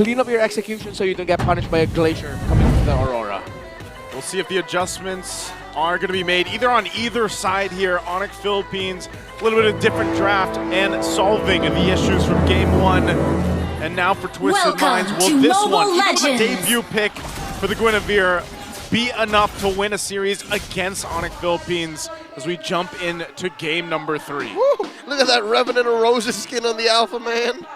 Clean up your execution so you don't get punished by a glacier coming from the Aurora. We'll see if the adjustments are going to be made either on either side here. ONIC Philippines, a little bit of different draft and solving the issues from game one. And now for Twisted Minds, will this one, even the debut pick for the Guinevere, be enough to win a series against ONIC Philippines as we jump into game number 3? Woo! Look at that Revenant of Rose's skin on the Alpha Man.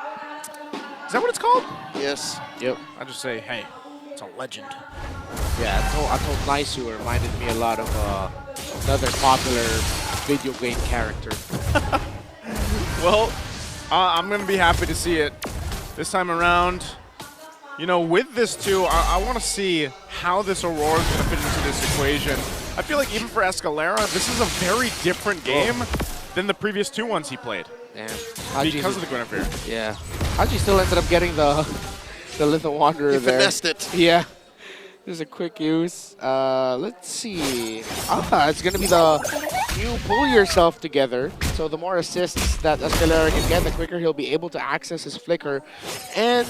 Is that what it's called? Yes. Yep. I just say, hey, it's a legend. Yeah, I told Naisu reminded me a lot of another popular video game character. Well, I'm going to be happy to see it this time around. You know, with this too, I want to see how this Aurora is going to fit into this equation. I feel like even for Escalera, this is a very different game than the previous 2 ones he played. Damn. Because of the Guinevere. Yeah. Haji still ended up getting the Little Wanderer there. He finessed it. Yeah. There's a quick use. Let's see. It's going to be you pull yourself together. So the more assists that Escalera can get, the quicker he'll be able to access his flicker. And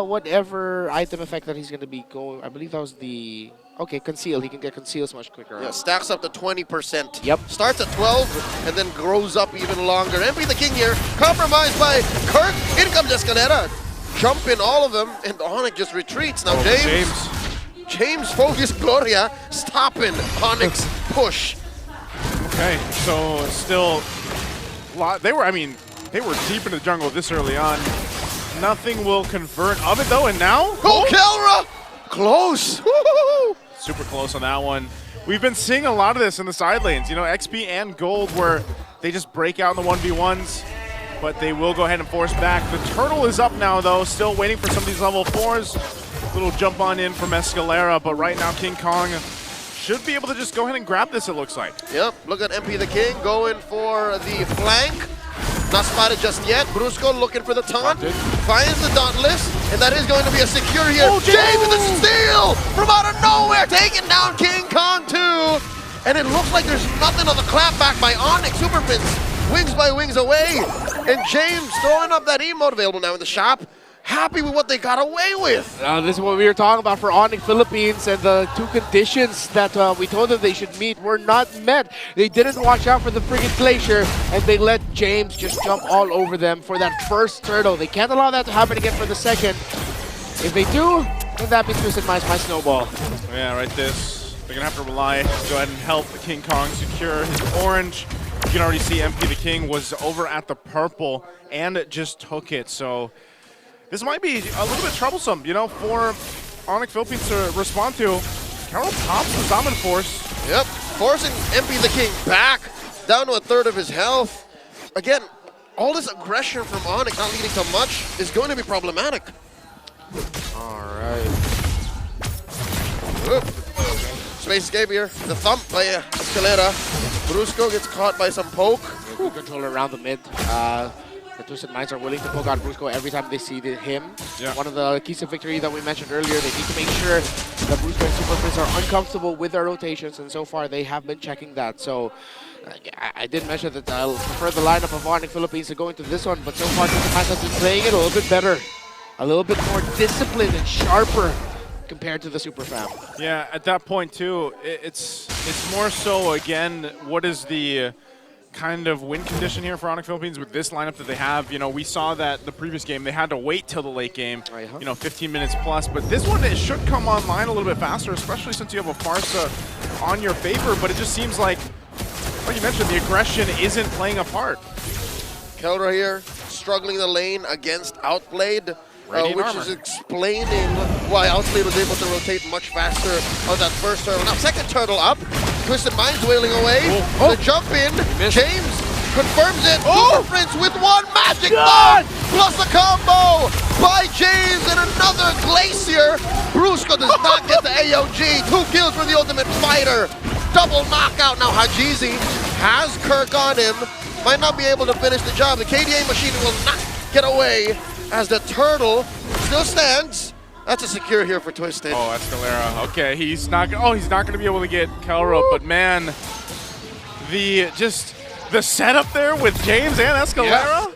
whatever item effect that he's going to be going, I believe that was the... Okay, conceal. He can get conceals much quicker. Yeah, stacks up to 20%. Yep. Starts at 12 and then grows up even longer. MP the King here, compromised by Kirk. In comes Escalera. Jumping all of them, and ONIC just retreats. Now James Focus Gloria stopping ONIC's push. Okay, so still they were deep in the jungle this early on. Nothing will convert of it though, and now Kelra! Close! Super close on that one. We've been seeing a lot of this in the side lanes, you know, XP and Gold, where they just break out in the 1v1s, but they will go ahead and force back. The turtle is up now though, still waiting for some of these level 4s. Little jump on in from Escalera, but right now King Kong should be able to just go ahead and grab this, it looks like. Yep, look at MP the King going for the flank. Not spotted just yet. Brusco looking for the taunt. Finds the Dauntless, and that is going to be a secure here. Oh, James with the steal from out of nowhere, taking down King Kong too. And it looks like there's nothing on the clapback by ONIC. Super Prince wings by wings away. And James throwing up that emote available now in the shop. Happy with what they got away with. This is what we were talking about for ONIC Philippines, and the 2 conditions that we told them they should meet were not met. They didn't watch out for the friggin' glacier, and they let James just jump all over them for that first turtle. They can't allow that to happen again for the second. If they do, then that means Twisted Minds might snowball. Yeah, right this. They're going to have to rely, go ahead and help the King Kong secure his orange. You can already see MP the King was over at the purple and just took it, so this might be a little bit troublesome, you know, for ONIC Philippines to respond to. Carol pops the Zaman Force. Yep, forcing MP the King back, down to a third of his health. Again, all this aggression from ONIC not leading to much is going to be problematic. All right. Space escape here. The thump by Escalera. Brusco gets caught by some poke. Good control around the mid. The Twisted Minds are willing to poke out Brusco every time they see him. Yeah. One of the keys to victory that we mentioned earlier, they need to make sure that Brusco and Super Prince are uncomfortable with their rotations, and so far they have been checking that. So I did mention that I'll prefer the lineup of ONIC Philippines to go into this one, but so far Twisted Minds have been playing it a little bit better. A little bit more disciplined and sharper compared to the Super Fam. Yeah, at that point too, it's more so, again, what is the kind of win condition here for ONIC Philippines with this lineup that they have. You know, we saw that the previous game, they had to wait till the late game, you know, 15 minutes plus. But this one, it should come online a little bit faster, especially since you have a Farsa on your favor. But it just seems like you mentioned, the aggression isn't playing a part. Kelra here, struggling the lane against Outplayed, which is explaining why Outplayed was able to rotate much faster on that first turtle. Now, second turtle up. Twisted Minds wailing away. The jump in. James confirms it. Super Prince with one magic bomb plus a combo by James and another Glacier. Brusco does not get the AOG. 2 kills for the Ultimate Fighter. Double knockout. Now Hajizi has Kirk on him. Might not be able to finish the job. The KDA machine will not get away as the turtle still stands. That's a secure here for Twisted. Oh, Escalera. Okay, he's not going to be able to get Kelra, but man, the setup there with James and Escalera.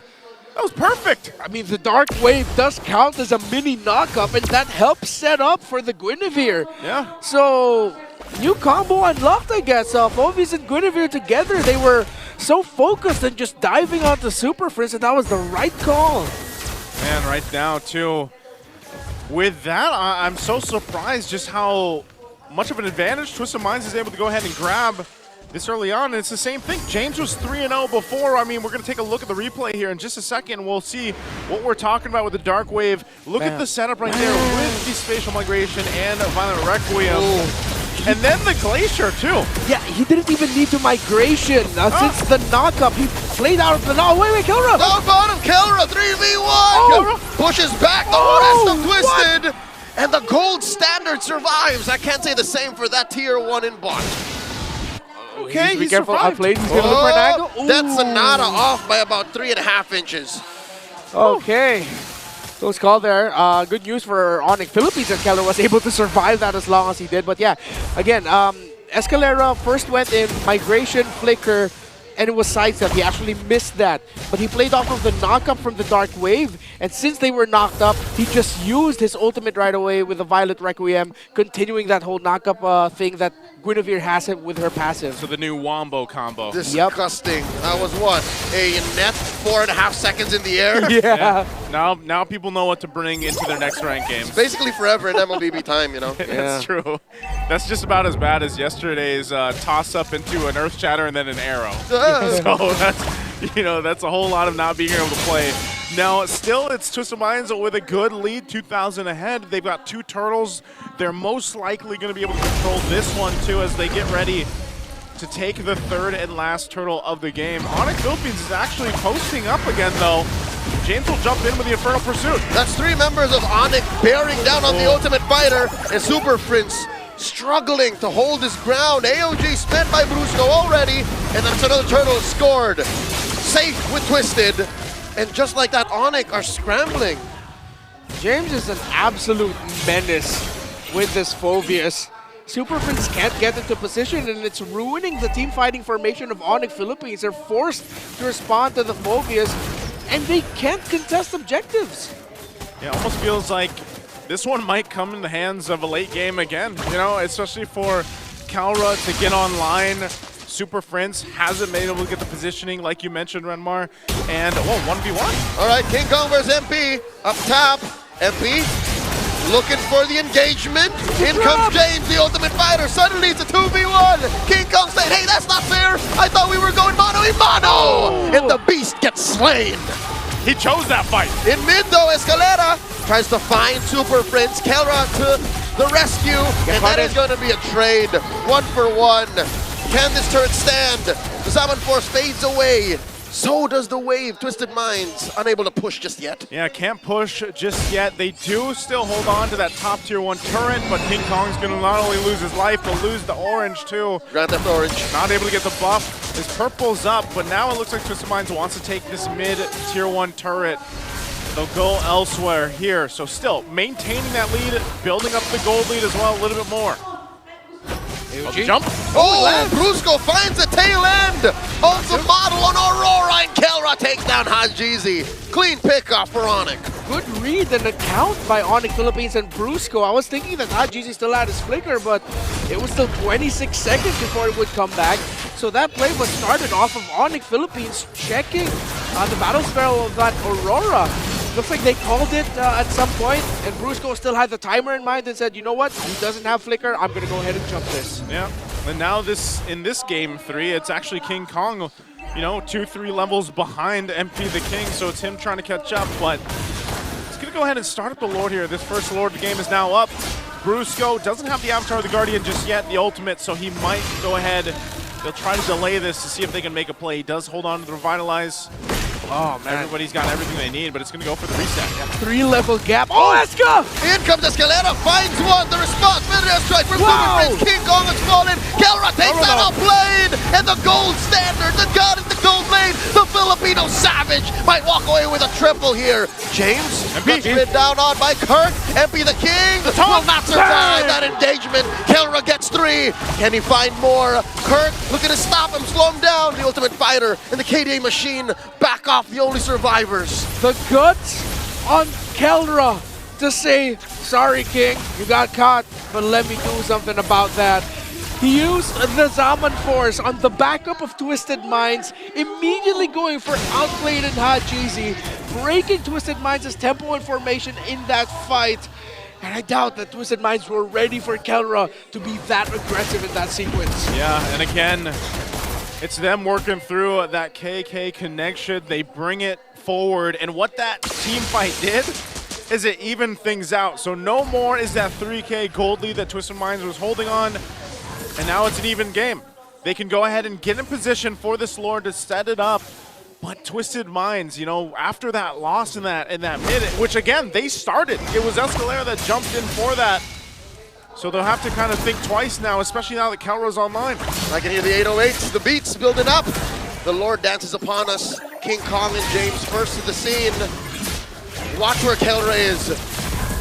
That was perfect. I mean, the Dark Wave does count as a mini knock-up, and that helps set up for the Guinevere. Yeah. So, new combo unlocked, I guess. Phoveus and Guinevere together, they were so focused on just diving onto Super Prince, and that was the right call. Man, right now, too. With that, I'm so surprised just how much of an advantage Twisted Minds is able to go ahead and grab this early on. And it's the same thing. James was 3-0 before. I mean, we're going to take a look at the replay here in just a second. We'll see what we're talking about with the Dark Wave. Look at the setup right there with the Spatial Migration and Violent Requiem. And then the Glacier, too. Yeah, he didn't even need to migration. Since the knock-up, he played out of the knock. Wait, Kelra! Down bottom, Kelra, 3v1! Kelra pushes back the rest of Twisted! And the gold standard survives. I can't say the same for that tier 1 in bot. Okay, be careful. survived. Outplayed. He's going to look for an angle. Ooh. That's Sonata off by about 3.5 inches. Okay. Close call there. Good news for ONIC Philippines that Keller was able to survive that as long as he did. But yeah, again, Escalera first went in migration, flicker, and it was sidestep. He actually missed that. But he played off of the knock-up from the Dark Wave, and since they were knocked up, he just used his ultimate right away with the Violet Requiem, continuing that whole knock-up thing that Guinevere has it with her passive. So the new Wombo combo. Disgusting. That was what? A net 4.5 seconds in the air? Yeah. Now people know what to bring into their next ranked games. Basically forever in MLBB time, you know? That's true. That's just about as bad as yesterday's toss-up into an Earth Shatter and then an arrow. So that's a whole lot of not being able to play. Now, still, it's Twisted Minds with a good lead, 2,000 ahead. They've got 2 turtles. They're most likely going to be able to control this one, too, as they get ready to take the 3rd and last turtle of the game. ONIC Philippines is actually posting up again, though. James will jump in with the Infernal Pursuit. That's 3 members of ONIC bearing down on the Ultimate Fighter, and Super Prince struggling to hold his ground. AOG spent by Brusco already, and that's another turtle scored. Safe with Twisted. And just like that, ONIC are scrambling. James is an absolute menace with this Phoveus. Super Prince can't get into position, and it's ruining the team fighting formation of ONIC Philippines. They're forced to respond to the Phoveus, and they can't contest objectives. Yeah, it almost feels like this one might come in the hands of a late game again, especially for Kalra to get online. Super Prince hasn't been able to get the positioning like you mentioned, Renmar. And, 1v1. All right, King Kong versus MP. Up top, MP looking for the engagement. In comes James, the Ultimate Fighter. Suddenly it's a 2v1. King Kong saying, hey, that's not fair. I thought we were going mano-a-mano. And the beast gets slain. He chose that fight. In mid, though, Escalera tries to find Super Prince. Kelra to the rescue. And that is going to be a trade. 1 for 1. Can this turret stand? The Salmon Force fades away. So does the Wave. Twisted Minds unable to push just yet. Yeah, can't push just yet. They do still hold on to that top tier 1 turret, but King Kong's going to not only lose his life, but lose the orange too. Grand Theft Orange. Not able to get the buff. His purple's up, but now it looks like Twisted Minds wants to take this mid tier 1 turret. They'll go elsewhere here. So still maintaining that lead, building up the gold lead as well a little bit more. Jump. Oh, Brusco finds the tail end of the model on Aurora, and Kelra takes down Hajizi. Clean pickoff for ONIC. Good read and account by ONIC Philippines and Brusco. I was thinking that Hajizi still had his flicker, but it was still 26 seconds before it would come back. So that play was started off of ONIC Philippines checking the battle spell of that Aurora. Looks like they called it at some point, and Brusco still had the timer in mind and said, you know what, he doesn't have flicker, I'm going to go ahead and jump this. Yeah, and now in this game 3, it's actually King Kong, 2-3 levels behind MP the King, so it's him trying to catch up, but he's going to go ahead and start up the Lord here. This first Lord of the game is now up. Brusco doesn't have the Avatar of the Guardian just yet, the ultimate, so he might go ahead. They'll try to delay this to see if they can make a play. He does hold on to the Revitalize. Oh, man. Everybody's got everything they need, but it's going to go for the reset. Yeah. 3-level gap. Oh, let's go! In comes Escalera, finds one. The response, Midair strike from Super Prince. King Kong has fallen. Kelra takes that outplayed. And the gold standard, the god in the gold lane, the Filipino savage, might walk away with a triple here. James gets rid down on by Kirk. MP the King will not survive that engagement. Kelra gets 3. Can he find more? Kirk looking to stop him, slow him down. The Ultimate Fighter and the KDA machine back pick off the only survivors. The guts on Keldra to say, sorry, King, you got caught, but let me do something about that. He used the Zaman Force on the backup of Twisted Minds, immediately going for outplayed and Hajizi, breaking Twisted Minds' tempo and formation in that fight. And I doubt that Twisted Minds were ready for Keldra to be that aggressive in that sequence. Yeah, and again, it's them working through that KK connection. They bring it forward, and what that team fight did is it evened things out. So no more is that 3K gold lead that Twisted Minds was holding on, and now it's an even game. They can go ahead and get in position for this Lord to set it up. But Twisted Minds, you know, after that loss in that minute, which again, they started. It was Escalera that jumped in for that. So they'll have to kind of think twice now, especially now that Kelro's online. I can hear the 808s, the beats building up. The Lord dances upon us. King Kong and James first to the scene. Watch where Keldra is.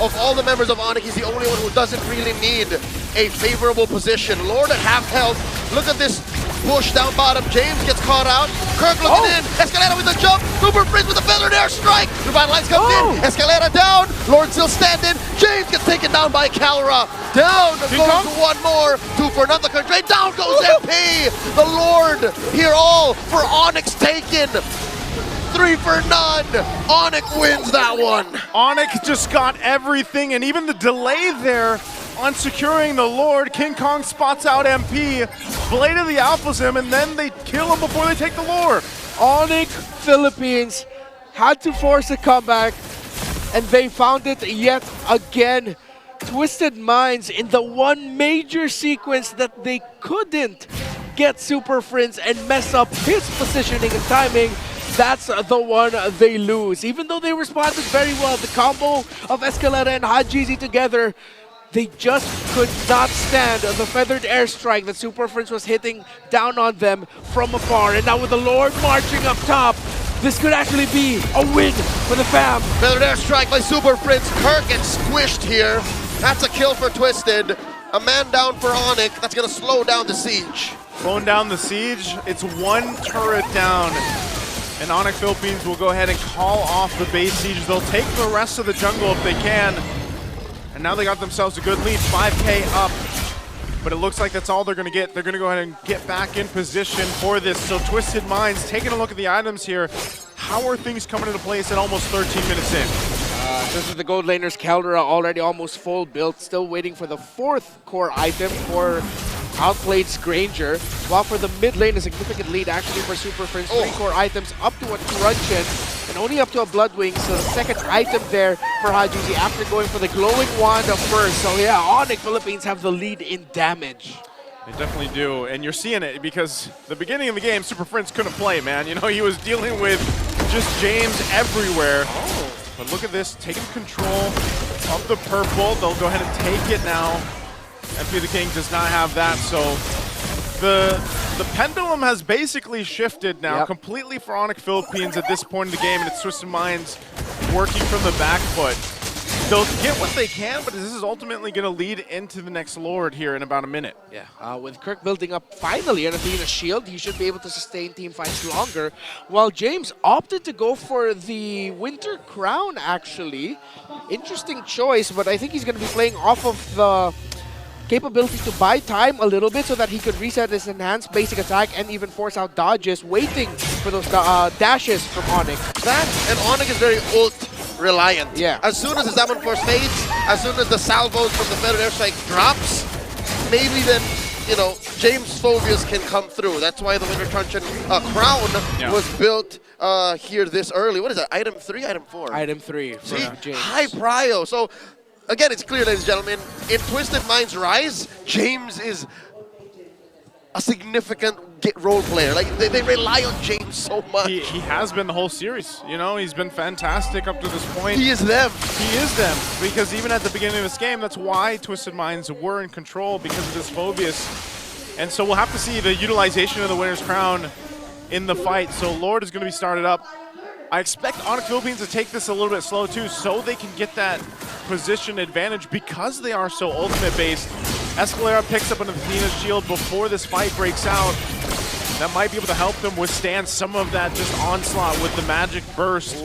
Of all the members of ONIC, he's the only one who doesn't really need a favorable position. Lord at half health. Look at this push down bottom. James gets caught out. Kirk looking in. Escalera with the jump. Super Prince with a feathered airstrike. Revitalize comes in. Escalera down. Lord still standing. James gets taken down by Keldra. Down goes to one more. Two for another country. Down goes MP. The Lord here all for ONIC taken. 3 for none. ONIC wins that one. ONIC just got everything, and even the delay there on securing the Lord. King Kong spots out MP, Blade of the Alphas him, and then they kill him before they take the Lord. ONIC Philippines had to force a comeback, and they found it yet again. Twisted Minds in the one major sequence that they couldn't get Super Friends and mess up his positioning and timing. That's the one they lose. Even though they responded very well, the combo of Escalera and Hajizi together, they just could not stand the feathered airstrike that Super Friends was hitting down on them from afar. And now with the Lord marching up top, this could actually be a win for the fam. Feathered airstrike by Super Prince. Kirk gets squished here. That's a kill for Twisted. A man down for ONIC. That's going to slow down the siege. Slowing down the siege. It's one turret down. And ONIC Philippines will go ahead and call off the base siege. They'll take the rest of the jungle if they can. And now they got themselves a good lead, 5K up. But it looks like that's all they're going to get. They're going to go ahead and get back in position for this. So Twisted Minds, taking a look at the items here. How are things coming into place at almost 13 minutes in? This is the gold laner's Keldra, already almost full build, still waiting for the 4th core item for Outplayed's Granger, while for the mid lane a significant lead actually for Super Friends, 3 core items up to a Truncheon and only up to a Bloodwing, so the second item there for Hajizi after going for the glowing wand first. So yeah, ONIC Philippines have the lead in damage. They definitely do, and you're seeing it because the beginning of the game, Super Friends couldn't play, man. You know, he was dealing with just James everywhere. But look at this, taking control of the purple. They'll go ahead and take it now. MP the King does not have that, so the pendulum has basically shifted now completely for ONIC Philippines at this point in the game, and it's Twisted Minds working from the back foot. They'll get what they can, but this is ultimately going to lead into the next Lord here in about a minute. Yeah, with Kirk building up finally on Athena's shield, he should be able to sustain team fights longer, while James opted to go for the Winter Crown, actually. Interesting choice, but I think he's going to be playing off of the capability to buy time a little bit so that he could reset his enhanced basic attack and even force out dodges, waiting for those dashes from ONIC. That and ONIC is very ult reliant. Yeah. As soon as the Zaman Force fades, as soon as the salvos from the feathered airstrike drops, maybe then, you know, James Phobius can come through. That's why the Winter Truncheon crown was built here this early. What is that? Item 3, item 4? Item 3 for James. High prio. So again, it's clear, ladies and gentlemen, in Twisted Minds Rise, James is a significant role player. Like, they rely on James so much. He has been the whole series. You know, he's been fantastic up to this point. He is them. He is them. Because even at the beginning of this game, that's why Twisted Minds were in control, because of this Phobius. And so we'll have to see the utilization of the Winner's Crown in the fight. So Lord is going to be started up. I expect ONIC Philippines to take this a little bit slow too, so they can get that position advantage because they are so ultimate based. Escalera picks up an Athena's shield before this fight breaks out. that might be able to help them withstand some of that just onslaught with the magic burst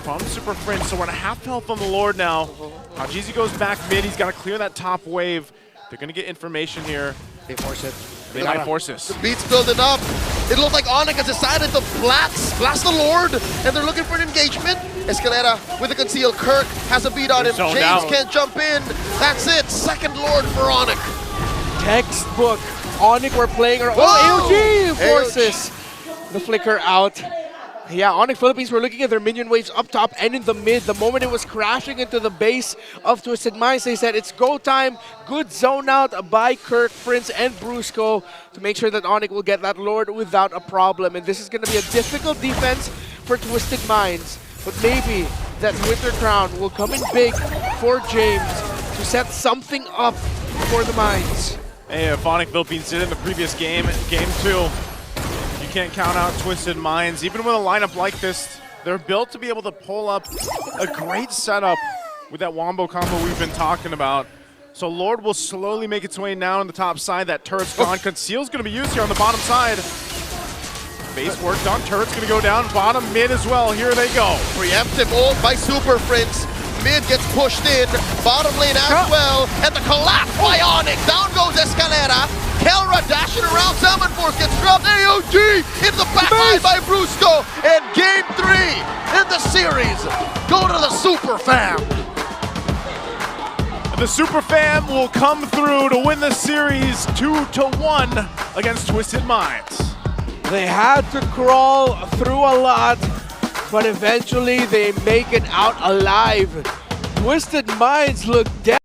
from Super Fringe. So we're at half health on the Lord now. Hajizi goes back mid. He's got to clear that top wave. They're going to get information here. They force it. They might force this. The beat's building up. It looks like ONIC has decided to blast the Lord, and they're looking for an engagement. Escalera with a concealed. Kirk has a beat on him. zoned James out. can't jump in. That's it. Second Lord for ONIC. Textbook. ONIC were playing around. Whoa! Oh, AOG forces the flicker out. Yeah, ONIC Philippines were looking at their minion waves up top and in the mid. The moment it was crashing into the base of Twisted Minds, they said it's go time. Good zone out by Kirk, Prince, and Brusco to make sure that ONIC will get that Lord without a problem. And this is going to be a difficult defense for Twisted Minds. But maybe that Winter Crown will come in big for James to set something up for the Minds. Hey, if ONIC Philippines did in the previous game, game 2, can't count out Twisted Minds. Even with a lineup like this, they're built to be able to pull up a great setup with that wombo combo we've been talking about. So Lord will slowly make its way down on the top side. That turret's gone. Conceal's going to be used here on the bottom side. Base worked on. Turret's going to go down. Bottom, mid as well. Here they go. Preemptive ult by Super Prince. Mid gets pushed in. Bottom lane as well. And the collapse by ONIC. Down goes Escalera. Kelra dashing around. Salmon Force gets dropped. AOG in the backline by Brusco. And game 3 in the series. Go to the Super Fam. The Super Fam will come through to win the series 2-1 against Twisted Minds. They had to crawl through a lot, but eventually they make it out alive. Twisted Minds look dead.